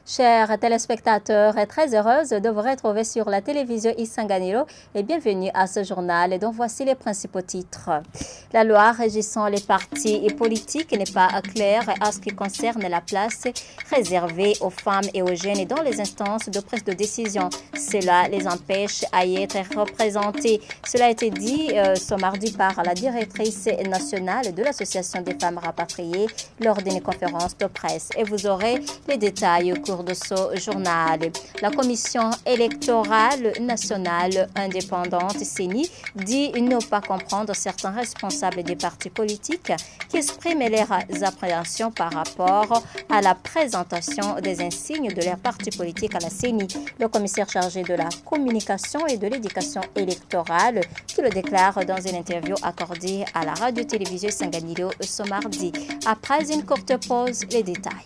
Chers téléspectateurs, très heureuse de vous retrouver sur la télévision Isanganiro et bienvenue à ce journal dont voici les principaux titres. La loi régissant les partis politiques n'est pas claire en ce qui concerne la place réservée aux femmes et aux jeunes dans les instances de prise de décision. Cela les empêche à y être représentés. Cela a été dit ce mardi par la directrice nationale de l'Association des femmes rapatriées lors d'une conférence de presse. Et vous aurez les détails au cours de ce journal. La Commission électorale nationale indépendante, CENI, dit ne pas comprendre certains responsables des partis politiques qui expriment leurs appréhensions par rapport à la présentation des insignes de leurs partis politiques à la CENI. Le commissaire chargé de la communication et de l'éducation électorale qui le déclare dans une interview accordée à la radio-télévision Isanganiro ce mardi. Après une courte pause, les détails.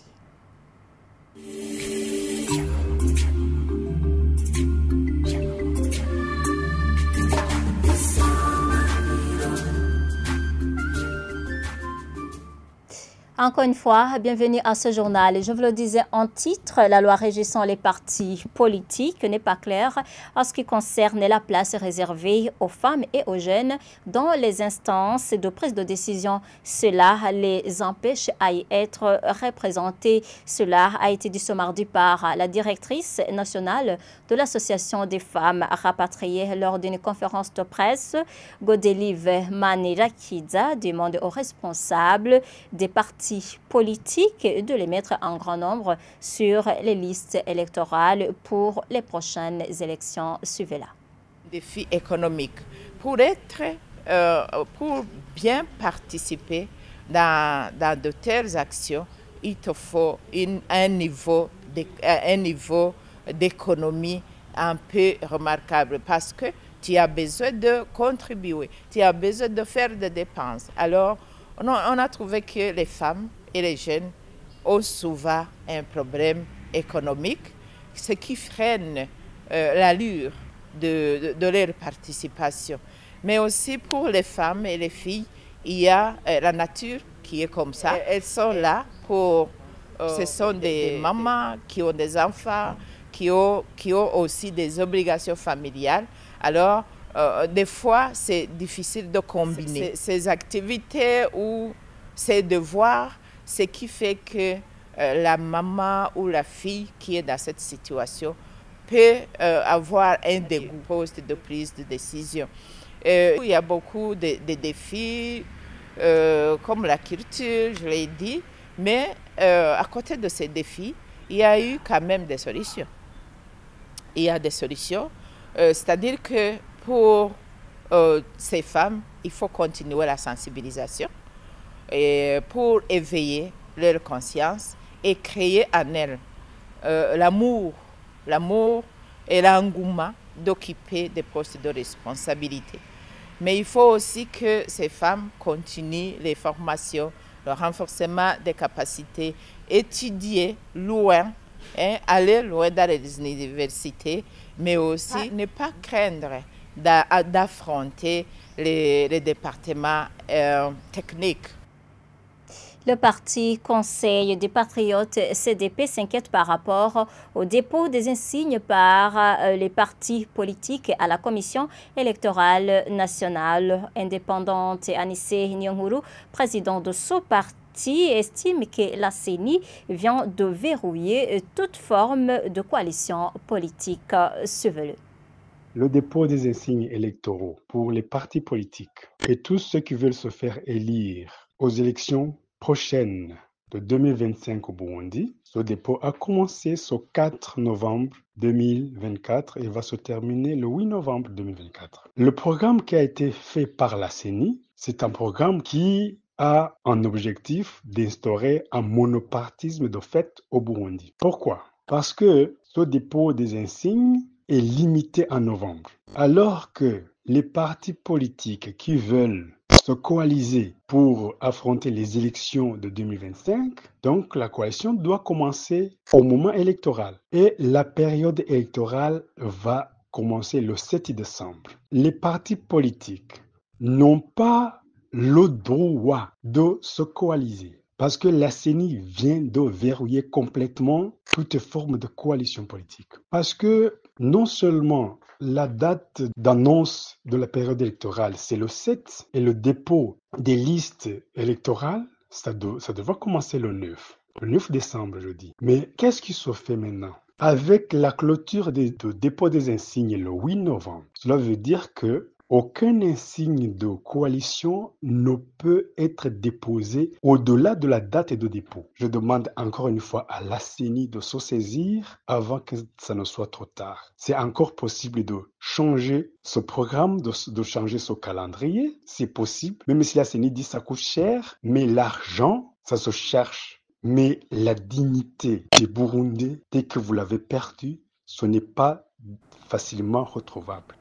Encore une fois, bienvenue à ce journal. Je vous le disais en titre, la loi régissant les partis politiques n'est pas claire en ce qui concerne la place réservée aux femmes et aux jeunes dans les instances de prise de décision. Cela les empêche à y être représentés. Cela a été dit ce mardi par la directrice nationale de l'Association des femmes rapatriées lors d'une conférence de presse. Godelive Manirakiza demande aux responsables des partis politiques de les mettre en grand nombre sur les listes électorales pour les prochaines élections. Suivez-la. Défi économique. Pour bien participer dans de telles actions, il te faut un niveau d'économie un peu remarquable parce que tu as besoin de contribuer, tu as besoin de faire des dépenses. Alors, on a trouvé que les femmes et les jeunes ont souvent un problème économique, ce qui freine l'allure de leur participation. Mais aussi pour les femmes et les filles, il y a la nature qui est comme ça. Elles sont là pour... ce sont des mamans qui ont des enfants, qui ont aussi des obligations familiales. Alors, des fois, c'est difficile de combiner ces activités ou ces devoirs, ce qui fait que la maman ou la fille qui est dans cette situation peut avoir un dégoût poste de prise de décision. Il y a beaucoup de défis, comme la culture, je l'ai dit, mais à côté de ces défis, il y a eu quand même des solutions. Il y a des solutions, c'est-à-dire que pour ces femmes, il faut continuer la sensibilisation et pour éveiller leur conscience et créer en elles l'amour et l'engouement d'occuper des postes de responsabilité. Mais il faut aussi que ces femmes continuent les formations, le renforcement des capacités, étudier loin, aller loin dans les universités, mais aussi ne pas craindre d'affronter les départements techniques. Le parti Conseil des Patriotes CDP s'inquiète par rapport au dépôt des insignes par les partis politiques à la Commission électorale nationale indépendante. Anissé Nyonguru, président de ce parti, estime que la CENI vient de verrouiller toute forme de coalition politique. Suivez-le. Le dépôt des insignes électoraux pour les partis politiques et tous ceux qui veulent se faire élire aux élections prochaines de 2025 au Burundi. Ce dépôt a commencé ce 4 novembre 2024 et va se terminer le 8 novembre 2024. Le programme qui a été fait par la CENI, c'est un programme qui a un objectif d'instaurer un monopartisme de fait au Burundi. Pourquoi? Parce que ce dépôt des insignes est limité en novembre. Alors que les partis politiques qui veulent se coaliser pour affronter les élections de 2025, donc la coalition doit commencer au moment électoral. Et la période électorale va commencer le 7 décembre. Les partis politiques n'ont pas le droit de se coaliser Parce que la CENI vient de verrouiller complètement toute forme de coalition politique. Parce que non seulement la date d'annonce de la période électorale, c'est le 7, et le dépôt des listes électorales, ça devrait commencer le 9. Le 9 décembre, je dis. Mais qu'est-ce qui se fait maintenant? Avec la clôture de dépôt des insignes le 8 novembre, cela veut dire que aucun insigne de coalition ne peut être déposé au-delà de la date de dépôt. Je demande encore une fois à la CENI de se saisir avant que ça ne soit trop tard. C'est encore possible de changer ce programme, de changer ce calendrier. C'est possible, même si la CENI dit que ça coûte cher, mais l'argent, ça se cherche. Mais la dignité des Burundais, dès que vous l'avez perdue, ce n'est pas facilement retrouvable.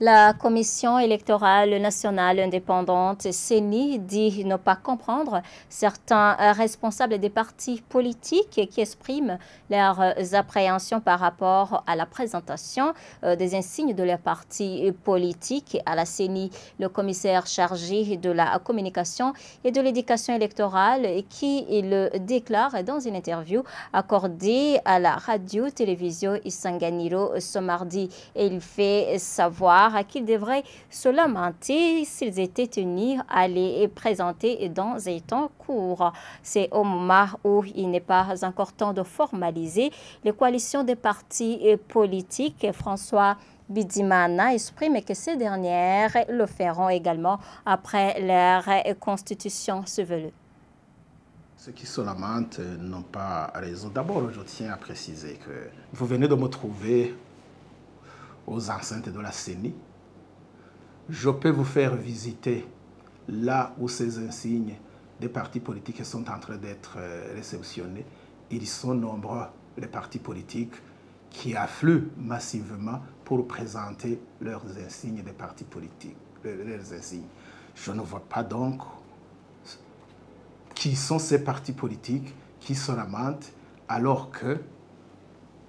La Commission électorale nationale indépendante, CENI, dit ne pas comprendre certains responsables des partis politiques qui expriment leurs appréhensions par rapport à la présentation des insignes de leurs partis politiques à la CENI. Le commissaire chargé de la communication et de l'éducation électorale qui le déclare dans une interview accordée à la radio-télévision Isanganiro ce mardi. Et il fait savoir qu'ils devraient se lamenter s'ils étaient tenus à les présenter dans un temps court. C'est au moment où il n'est pas encore temps de formaliser les coalitions des partis politiques. François Bidimana exprime que ces dernières le feront également après leur constitution se-veut. Ceux qui se lamentent n'ont pas raison. D'abord, je tiens à préciser que vous venez de me trouver aux enceintes de la CENI. Je peux vous faire visiter là où ces insignes des partis politiques sont en train d'être réceptionnés. Ils sont nombreux, les partis politiques, qui affluent massivement pour présenter leurs insignes des partis politiques. Leurs insignes. Je ne vois pas donc qui sont ces partis politiques qui se lamentent alors que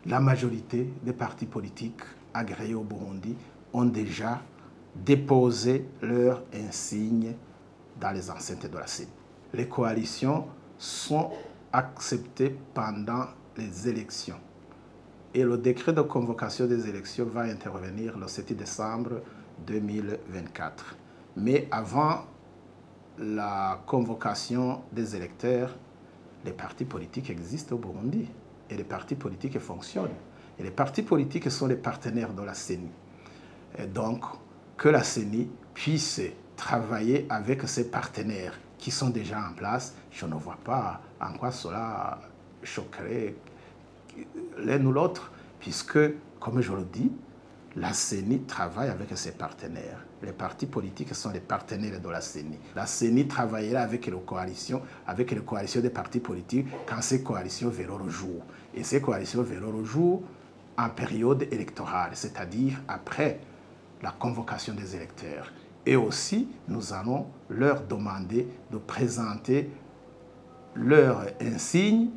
la majorité des partis politiques agréés au Burundi ont déjà déposé leurs insignes dans les enceintes de la CENI. Les coalitions sont acceptées pendant les élections. Et le décret de convocation des élections va intervenir le 7 décembre 2024. Mais avant la convocation des électeurs, les partis politiques existent au Burundi. Et les partis politiques fonctionnent. Et les partis politiques sont les partenaires de la CENI. Et donc, que la CENI puisse travailler avec ses partenaires qui sont déjà en place, je ne vois pas en quoi cela choquerait l'un ou l'autre, puisque, comme je le dis, la CENI travaille avec ses partenaires. Les partis politiques sont les partenaires de la CENI. La CENI travaillera avec les coalitions des partis politiques quand ces coalitions verront le jour. Et ces coalitions verront le jour en période électorale, c'est-à-dire après la convocation des électeurs. Et aussi, nous allons leur demander de présenter leurs insignes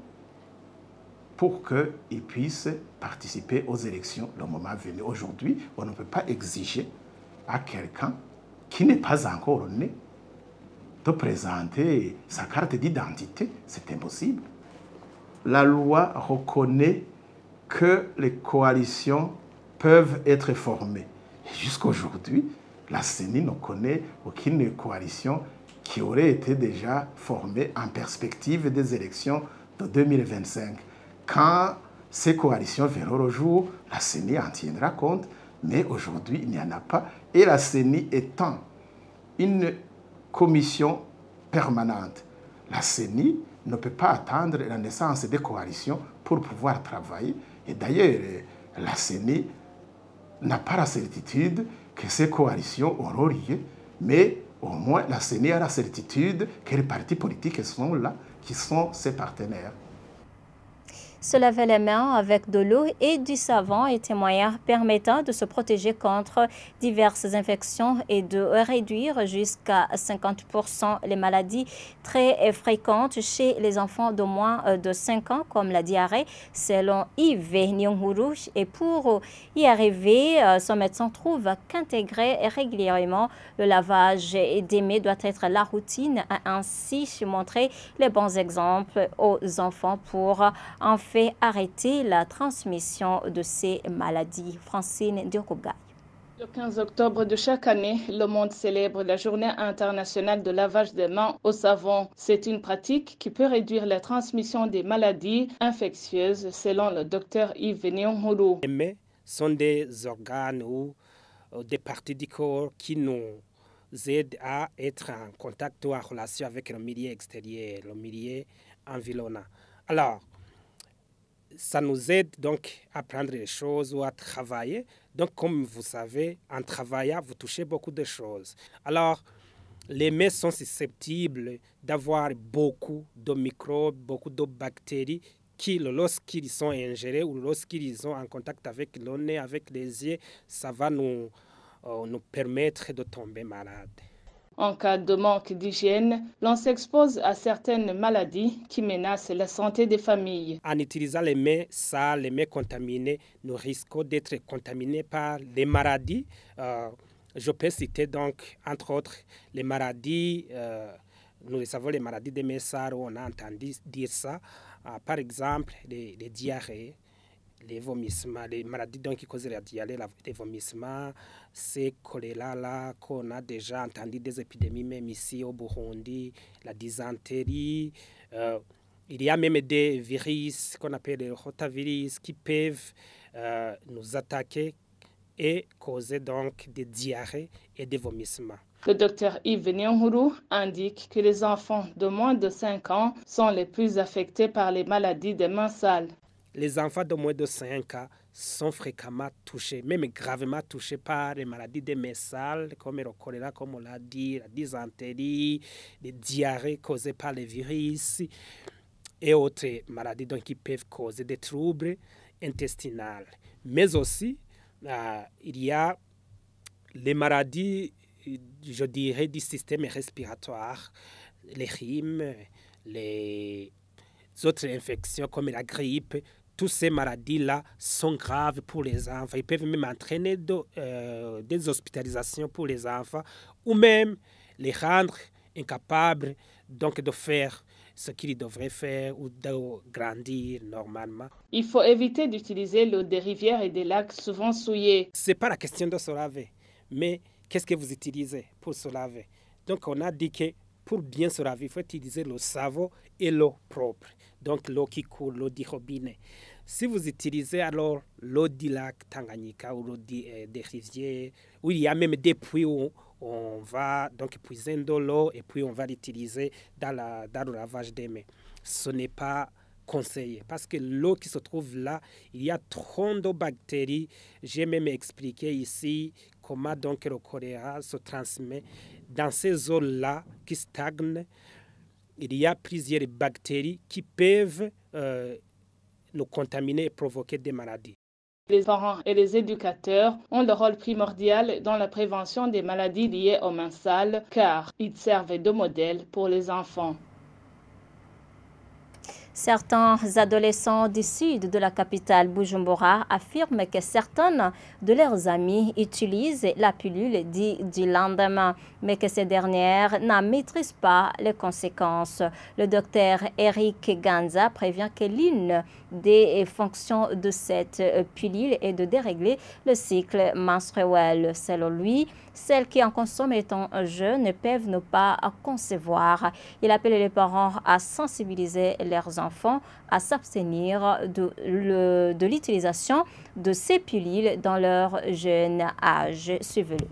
pour qu'ils puissent participer aux élections le moment venu. Aujourd'hui, on ne peut pas exiger à quelqu'un qui n'est pas encore né de présenter sa carte d'identité. C'est impossible. La loi reconnaît que les coalitions peuvent être formées. Jusqu'à aujourd'hui, la CENI ne connaît aucune coalition qui aurait été déjà formée en perspective des élections de 2025. Quand ces coalitions verront le jour, la CENI en tiendra compte, mais aujourd'hui, il n'y en a pas. Et la CENI étant une commission permanente, la CENI ne peut pas attendre la naissance des coalitions pour pouvoir travailler. Et d'ailleurs, la CENI n'a pas la certitude que ces coalitions auront lieu, mais au moins la CENI a la certitude que les partis politiques sont là, qui sont ses partenaires. se laver les mains avec de l'eau et du savon est un moyen permettant de se protéger contre diverses infections et de réduire jusqu'à 50% les maladies très fréquentes chez les enfants de moins de 5 ans, comme la diarrhée, selon Yves Nyonghuru. Et pour y arriver, son médecin trouve qu'intégrer régulièrement le lavage des mains doit être la routine, a ainsi montrer les bons exemples aux enfants pour en fait arrêter la transmission de ces maladies. Francine Diokobgaï. Le 15 octobre de chaque année, le monde célèbre la Journée internationale de lavage des mains au savon. C'est une pratique qui peut réduire la transmission des maladies infectieuses, selon le docteur Yves Nyonghuru. Les mains sont des organes ou des parties du corps qui nous aident à être en contact ou en relation avec le milieu extérieur, le milieu environnant. Alors, ça nous aide donc à apprendre les choses ou à travailler. Donc, comme vous savez, en travaillant, vous touchez beaucoup de choses. Alors, les mains sont susceptibles d'avoir beaucoup de microbes, beaucoup de bactéries qui, lorsqu'ils sont ingérés ou lorsqu'ils sont en contact avec le nez, avec les yeux, ça va nous permettre de tomber malade. En cas de manque d'hygiène, l'on s'expose à certaines maladies qui menacent la santé des familles. En utilisant les mains sales, les mains contaminées, nous risquons d'être contaminés par les maladies. Je peux citer donc, entre autres, les maladies, nous savons les maladies des mains sales, on a entendu dire ça. Par exemple, les diarrhées, les vomissements, les maladies donc qui causent la diarrhée, les vomissements, ces choléra-là qu'on a déjà entendu des épidémies même ici au Burundi, la dysenterie. Il y a même des virus qu'on appelle les rotavirus qui peuvent nous attaquer et causer donc des diarrhées et des vomissements. Le docteur Yves Nyonghuru indique que les enfants de moins de 5 ans sont les plus affectés par les maladies des mains sales. Les enfants de moins de 5 ans sont fréquemment touchés, même gravement touchés par les maladies des mains sales, comme le choléra, comme on l'a dit, la dysenterie, les diarrhées causées par les virus et autres maladies donc, qui peuvent causer des troubles intestinaux. Mais aussi, il y a les maladies, je dirais, du système respiratoire, les rhumes, les autres infections comme la grippe. Toutes ces maladies-là sont graves pour les enfants. Ils peuvent même entraîner des hospitalisations pour les enfants ou même les rendre incapables donc, de faire ce qu'ils devraient faire ou de grandir normalement. Il faut éviter d'utiliser l'eau des rivières et des lacs souvent souillés. Ce n'est pas la question de se laver, mais qu'est-ce que vous utilisez pour se laver? Donc on a dit que pour bien se laver, il faut utiliser le savon et l'eau propre. Donc l'eau qui coule, l'eau du robinet. Si vous utilisez alors l'eau du lac Tanganyika ou l'eau des rivières, où il y a même des puits où on va donc puiser de l'eau et puis on va l'utiliser dans le lavage des mains. Ce n'est pas conseillé parce que l'eau qui se trouve là, il y a trop de bactéries. J'ai même expliqué ici comment donc le choléra se transmet. Dans ces eaux-là qui stagnent, il y a plusieurs bactéries qui peuvent nous contaminer et provoquer des maladies. Les parents et les éducateurs ont le rôle primordial dans la prévention des maladies liées aux mains sales car ils servent de modèle pour les enfants. Certains adolescents du sud de la capitale Bujumbura affirment que certains de leurs amis utilisent la pilule du lendemain, mais que ces dernières n'en maîtrisent pas les conséquences. Le docteur Eric Ganza prévient que l'une des fonctions de cette pilule est de dérégler le cycle menstruel. Selon lui, celles qui en consomment étant jeunes peuvent ne pas concevoir. Il appelle les parents à sensibiliser leurs enfants à s'abstenir de l'utilisation de ces pilules dans leur jeune âge. Suivez-le.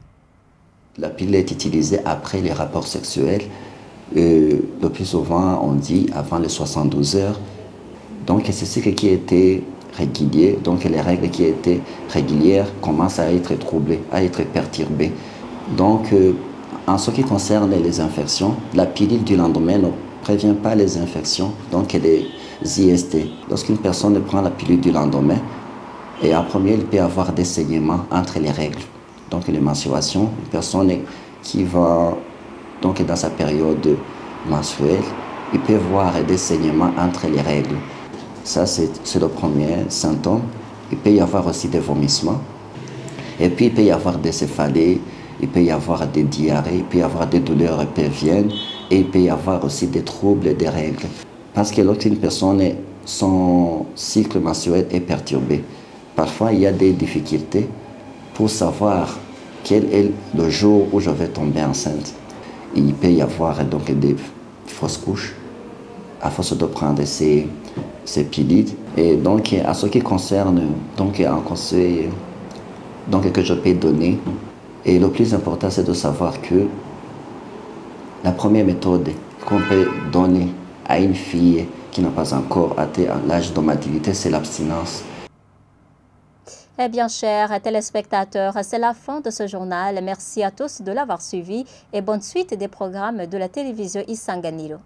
La pilule est utilisée après les rapports sexuels. Le plus souvent, on dit avant les 72 heures. Donc, c'est ce qui était régulier. Donc, les règles qui étaient régulières commencent à être troublées, à être perturbées. Donc, en ce qui concerne les infections, la pilule du lendemain ne prévient pas les infections. Donc, elle est IST. Lorsqu'une personne prend la pilule du lendemain, et en premier, il peut y avoir des saignements entre les règles. Donc les menstruations, une personne qui va donc dans sa période menstruelle, il peut y avoir des saignements entre les règles. Ça, c'est le premier symptôme. Il peut y avoir aussi des vomissements. Et puis, il peut y avoir des céphalées, il peut y avoir des diarrhées, il peut y avoir des douleurs pelviennes et il peut y avoir aussi des troubles des règles. Parce que lorsqu'une personne, son cycle menstruel est perturbé, parfois il y a des difficultés pour savoir quel est le jour où je vais tomber enceinte. Il peut y avoir donc des fausses couches à force de prendre ces pilules. Et donc, à ce qui concerne donc, un conseil que je peux donner, et le plus important, c'est de savoir que la première méthode qu'on peut donner à une fille qui n'a pas encore atteint l'âge de maturité, c'est l'abstinence. Eh bien, chers téléspectateurs, c'est la fin de ce journal. Merci à tous de l'avoir suivi et bonne suite des programmes de la télévision Isanganiro.